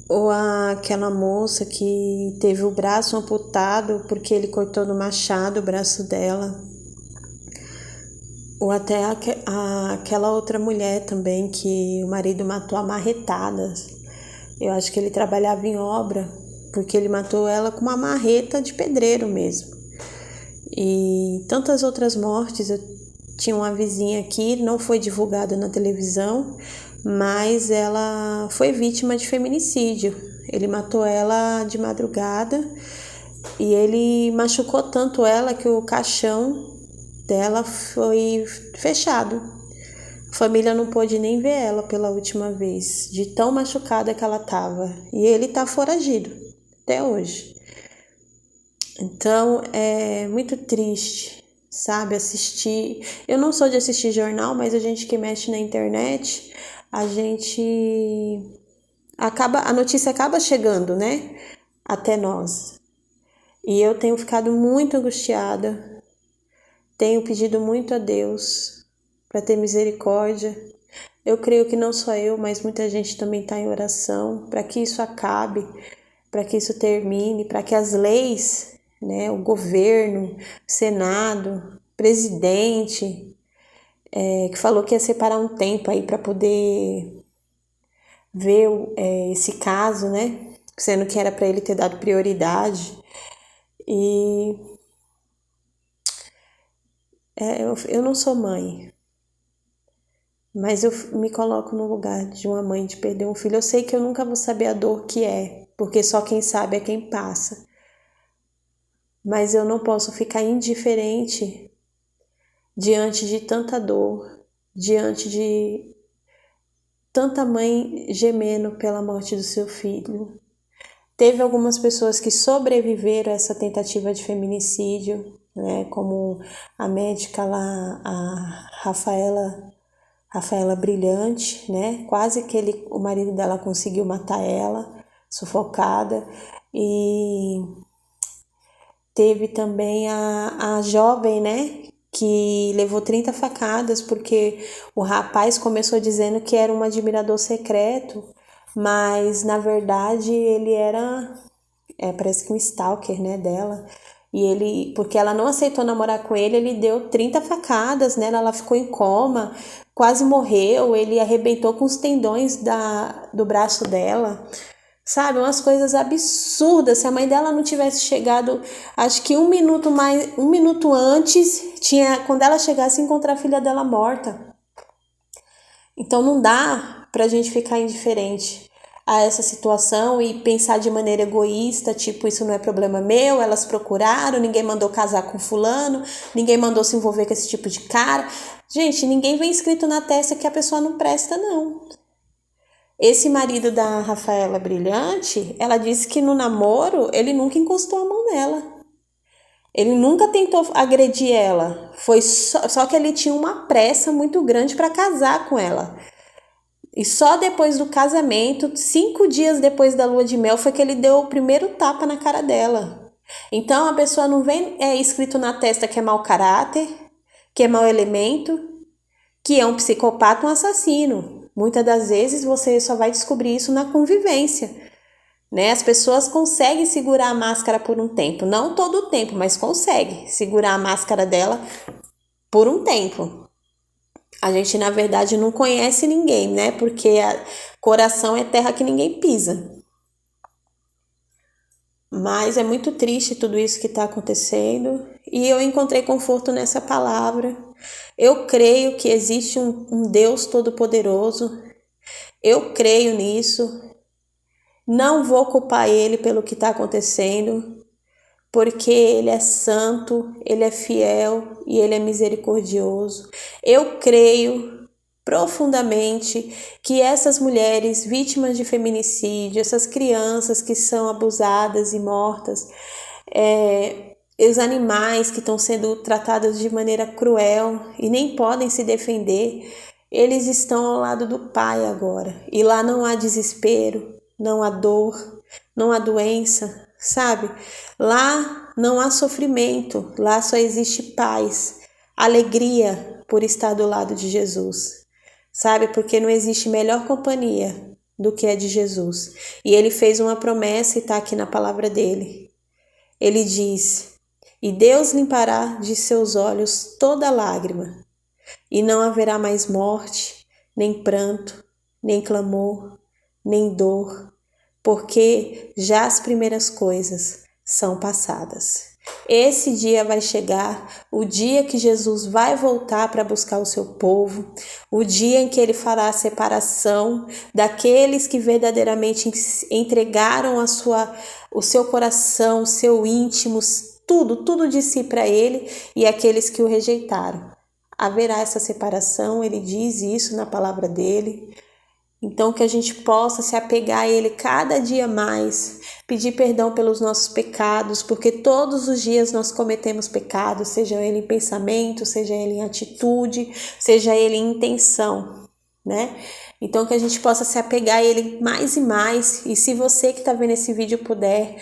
Ou aquela moça que teve o braço amputado porque ele cortou no machado o braço dela. Ou até aquela outra mulher também que o marido matou a marretadas. Eu acho que ele trabalhava em obra, porque ele matou ela com uma marreta de pedreiro mesmo. E tantas outras mortes. Eu tinha uma vizinha aqui, não foi divulgado na televisão, mas ela foi vítima de feminicídio. Ele matou ela de madrugada e ele machucou tanto ela que o caixão dela foi fechado. A família não pôde nem ver ela pela última vez, de tão machucada que ela estava. E ele está foragido até hoje. Então é muito triste, sabe, assistir. Eu não sou de assistir jornal, mas a gente que mexe na internet, a gente a notícia acaba chegando, né, até nós. E eu tenho ficado muito angustiada, tenho pedido muito a Deus para ter misericórdia. Eu creio que não só eu, mas muita gente também está em oração para que isso acabe, para que isso termine, para que as leis, né, o governo, o Senado, presidente, que falou que ia separar um tempo aí para poder ver esse caso, né, sendo que era para ele ter dado prioridade. E eu não sou mãe, mas eu me coloco no lugar de uma mãe de perder um filho. Eu sei que eu nunca vou saber a dor que é, porque só quem sabe é quem passa. Mas eu não posso ficar indiferente diante de tanta dor, diante de tanta mãe gemendo pela morte do seu filho. Teve algumas pessoas que sobreviveram a essa tentativa de feminicídio, né, como a médica lá, a Rafaela Brilhante, né? Quase que o marido dela conseguiu matar ela, sufocada. E teve também a jovem, né? Que levou 30 facadas porque o rapaz começou dizendo que era um admirador secreto, mas na verdade ele era, parece que um stalker, né, dela. E ele, porque ela não aceitou namorar com ele, ele deu 30 facadas nela, ela ficou em coma, quase morreu, ele arrebentou com os tendões do braço dela. Sabe, umas coisas absurdas. Se a mãe dela não tivesse chegado, acho que um minuto antes, quando ela chegasse, encontrar a filha dela morta. Então não dá pra gente ficar indiferente a essa situação e pensar de maneira egoísta, tipo, isso não é problema meu, elas procuraram, ninguém mandou casar com fulano, ninguém mandou se envolver com esse tipo de cara. Gente, ninguém vem escrito na testa que a pessoa não presta, não. Esse marido da Rafaela Brilhante, ela disse que no namoro ele nunca encostou a mão nela. Ele nunca tentou agredir ela. Foi só que ele tinha uma pressa muito grande para casar com ela. E só depois do casamento, 5 dias depois da lua de mel, foi que ele deu o primeiro tapa na cara dela. Então a pessoa não vem escrito na testa que é mau caráter, que é mau elemento, que é um psicopata, um assassino. Muitas das vezes você só vai descobrir isso na convivência, né? As pessoas conseguem segurar a máscara por um tempo, não todo o tempo, mas consegue segurar a máscara dela por um tempo. A gente, na verdade, não conhece ninguém, né? Porque coração é terra que ninguém pisa. Mas é muito triste tudo isso que está acontecendo e eu encontrei conforto nessa palavra. Eu creio que existe um Deus Todo-Poderoso. Eu creio nisso. Não vou culpar ele pelo que está acontecendo, porque ele é santo, ele é fiel e ele é misericordioso. Eu creio profundamente que essas mulheres vítimas de feminicídio, essas crianças que são abusadas e mortas, os animais que estão sendo tratados de maneira cruel e nem podem se defender, eles estão ao lado do Pai agora. E lá não há desespero, não há dor, não há doença, sabe? Lá não há sofrimento, lá só existe paz, alegria por estar do lado de Jesus, sabe? Porque não existe melhor companhia do que é de Jesus. E ele fez uma promessa e está aqui na palavra dele. Ele diz: e Deus limpará de seus olhos toda lágrima, e não haverá mais morte, nem pranto, nem clamor, nem dor, porque já as primeiras coisas são passadas. Esse dia vai chegar, o dia que Jesus vai voltar para buscar o seu povo, o dia em que ele fará a separação daqueles que verdadeiramente entregaram o seu coração, o seu íntimo, tudo de si para ele, e aqueles que o rejeitaram. Haverá essa separação, ele diz isso na palavra dele. Então que a gente possa se apegar a ele cada dia mais, pedir perdão pelos nossos pecados, porque todos os dias nós cometemos pecados, seja ele em pensamento, seja ele em atitude, seja ele em intenção, né? Então que a gente possa se apegar a ele mais e mais, e se você que está vendo esse vídeo puder,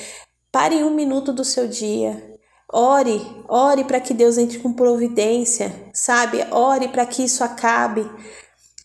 pare 1 minuto do seu dia. Ore para que Deus entre com providência, sabe? Ore para que isso acabe.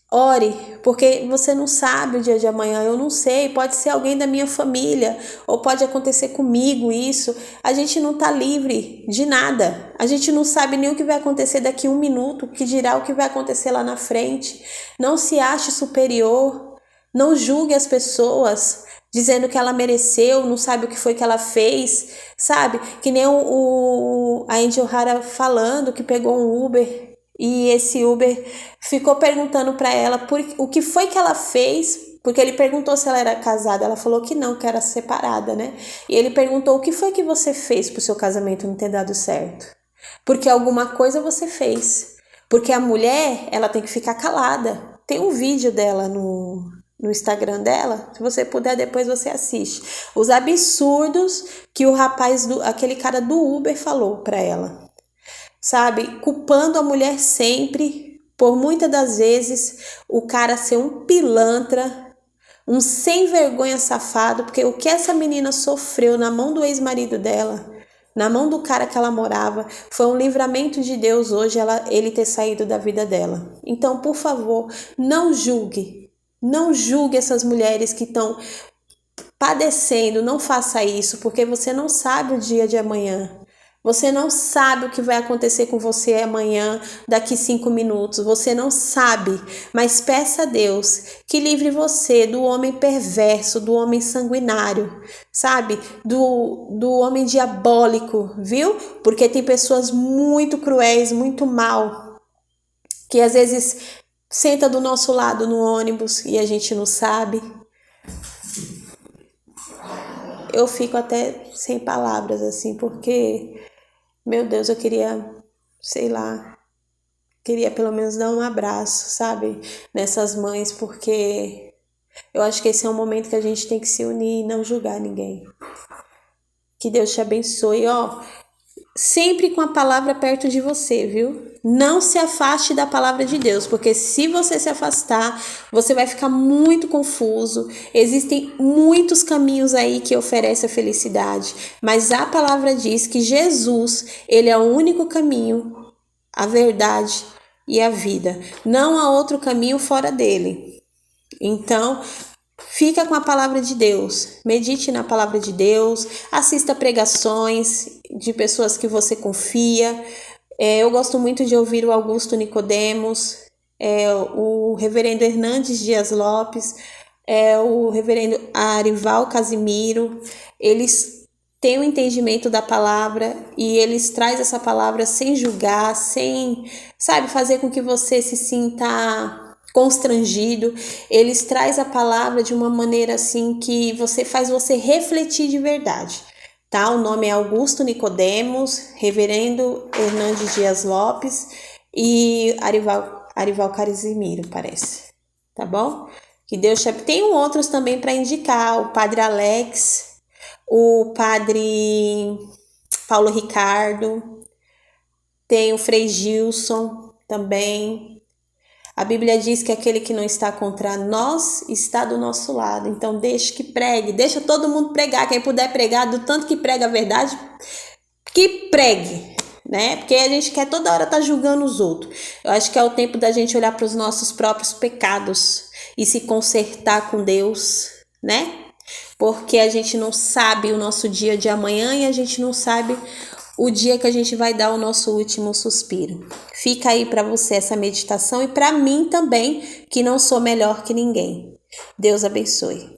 Ore, porque você não sabe o dia de amanhã, eu não sei, pode ser alguém da minha família, ou pode acontecer comigo isso. A gente não está livre de nada, a gente não sabe nem o que vai acontecer daqui 1 minuto, que dirá o que vai acontecer lá na frente. Não se ache superior, não julgue as pessoas, dizendo que ela mereceu, não sabe o que foi que ela fez, sabe? Que nem a Angel Hara falando que pegou um Uber, e esse Uber ficou perguntando para ela o que foi que ela fez, porque ele perguntou se ela era casada, ela falou que não, que era separada, né? E ele perguntou: o que foi que você fez pro seu casamento não ter dado certo? Porque alguma coisa você fez. Porque a mulher, ela tem que ficar calada. Tem um vídeo dela no Instagram dela, se você puder depois você assiste. Os absurdos que o rapaz, aquele cara do Uber falou para ela. Sabe, culpando a mulher sempre, por muitas das vezes o cara ser um pilantra, um sem vergonha safado, porque o que essa menina sofreu na mão do ex-marido dela, na mão do cara que ela morava, foi um livramento de Deus hoje ele ter saído da vida dela. Então, por favor, não julgue essas mulheres que estão padecendo, não faça isso, porque você não sabe o dia de amanhã. Você não sabe o que vai acontecer com você amanhã, daqui 5 minutos. Você não sabe, mas peça a Deus que livre você do homem perverso, do homem sanguinário, sabe? Do homem diabólico, viu? Porque tem pessoas muito cruéis, muito mal, que às vezes senta do nosso lado no ônibus e a gente não sabe. Eu fico até sem palavras, assim, porque, meu Deus, eu queria, sei lá, queria pelo menos dar um abraço, sabe, nessas mães, porque eu acho que esse é um momento que a gente tem que se unir e não julgar ninguém. Que Deus te abençoe, ó, sempre com a palavra perto de você, viu? Não se afaste da palavra de Deus, porque se você se afastar, você vai ficar muito confuso. Existem muitos caminhos aí que oferecem a felicidade, mas a palavra diz que Jesus, ele é o único caminho, a verdade e a vida. Não há outro caminho fora dele. Então, fica com a palavra de Deus, medite na palavra de Deus, assista pregações de pessoas que você confia. Eu gosto muito de ouvir o Augusto Nicodemos, o reverendo Hernandes Dias Lopes, o reverendo Arival Casimiro. Eles têm o entendimento da palavra e eles trazem essa palavra sem julgar, sem, sabe, fazer com que você se sinta constrangido. Eles trazem a palavra de uma maneira assim que faz você refletir de verdade, tá? O nome é Augusto Nicodemos, reverendo Hernandes Dias Lopes e Arival Casimiro, parece, tá bom? Que Deus te... Tem outros também para indicar, o Padre Alex, o Padre Paulo Ricardo, tem o Frei Gilson também. A Bíblia diz que aquele que não está contra nós está do nosso lado. Então deixa que pregue, deixa todo mundo pregar. Quem puder pregar, do tanto que prega a verdade, que pregue, né? Porque a gente quer toda hora estar julgando os outros. Eu acho que é o tempo da gente olhar para os nossos próprios pecados e se consertar com Deus, né? Porque a gente não sabe o nosso dia de amanhã e a gente não sabe o dia que a gente vai dar o nosso último suspiro. Fica aí para você essa meditação e para mim também, que não sou melhor que ninguém. Deus abençoe.